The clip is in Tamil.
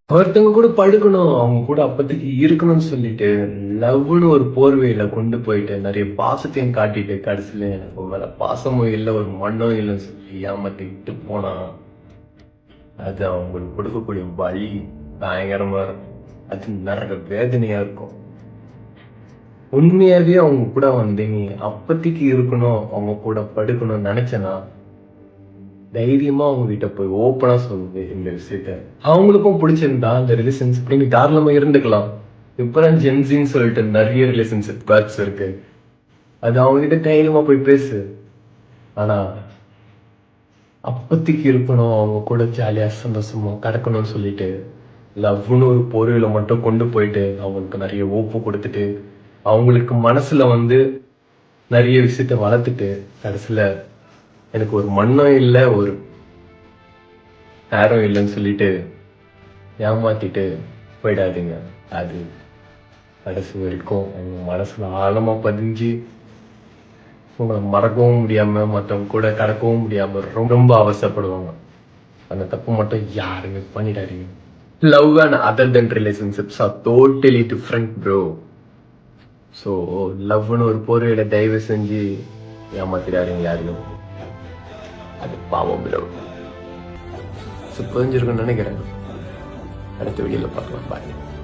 ஒருத்தவங்க கூட படுக்கணும், அவங்க கூட அப்பதைக்கு இருக்கணும்னு சொல்லிட்டு, லவ்வுன்னு ஒரு போர்வையில கொண்டு போயிட்டு, நெறைய பாசத்தையும் காட்டிட்டு, கடைசில எனக்கு உன் மேல பாசமும் இல்ல, ஒரு மண்ணும் இல்லன்னு சொல்லி ஏமாத்திட்டு போனா, அது அவங்களுக்கு கொடுக்கக்கூடிய வலி பயங்கரமா இருக்கும். அது நரக வேதனையா இருக்கும். உண்மையாவே அவங்க கூட வந்து நீ அப்பதைக்கு இருக்கணும், அவங்க கூட படுக்கணும்னு நெனச்சேன்னா, தைரியமா அவங்ககிட்ட போய் ஓப்பனா சொல்லு இந்த விஷயத்த. அவங்களுக்கும் பிடிச்சிருந்தா அந்த ரிலேஷன்ஷிப்ல நீ தாராளமா இருந்துக்கலாம். இப்பதான் ஜென்ஸின்னு சொல்லிட்டு நெறைய ரிலேஷன்ஷிப் பேர்ட்ஸ் இருக்கு. அது அவங்ககிட்ட தைரியமா போய் பேசு. ஆனா, அப்பத்திக்கு இருக்கணும், அவங்க கூட ஜாலியா சந்தோஷமா கடக்கணும்னு சொல்லிட்டு, லவ்வுன்னு ஒரு போர்வையில மட்டும் கொண்டு போயிட்டு, அவங்களுக்கு நெறைய ஓப்பு குடுத்துட்டு, அவங்களுக்கு மனசுல வந்து நெறைய விஷயத்த வளர்த்துட்டு, கடைசில எனக்கு ஒரு மண்ணும் இல்ல, ஒரு நேரம் இல்லன்னு சொல்லிட்டு ஏமாத்திட்டு போயிடாதீங்க. அது கடைசி வரைக்கும் உங்க மனசுல ஆழமா பதிஞ்சு, உங்கள மறக்கவும் முடியாம, மத்தவங்க கூட கடக்கவும் முடியாம ரொம்ப ரொம்ப அவஸ்தைப்படுவாங்க. அந்த தப்பு மட்டும் யாருமே பண்ணிடாதீங்க. Love and other than relationships are totally different bro. So லவ்னு ஒரு போர்வையில தயவு செஞ்சு ஏமாத்திடாதீங்க யாரையும். அது பாவம் ப்ரோ. ஸோ புரிஞ்சிருக்குன்னு நினைக்கிறேன். அடுத்த வீடியோல பார்க்கலாம். பாய்.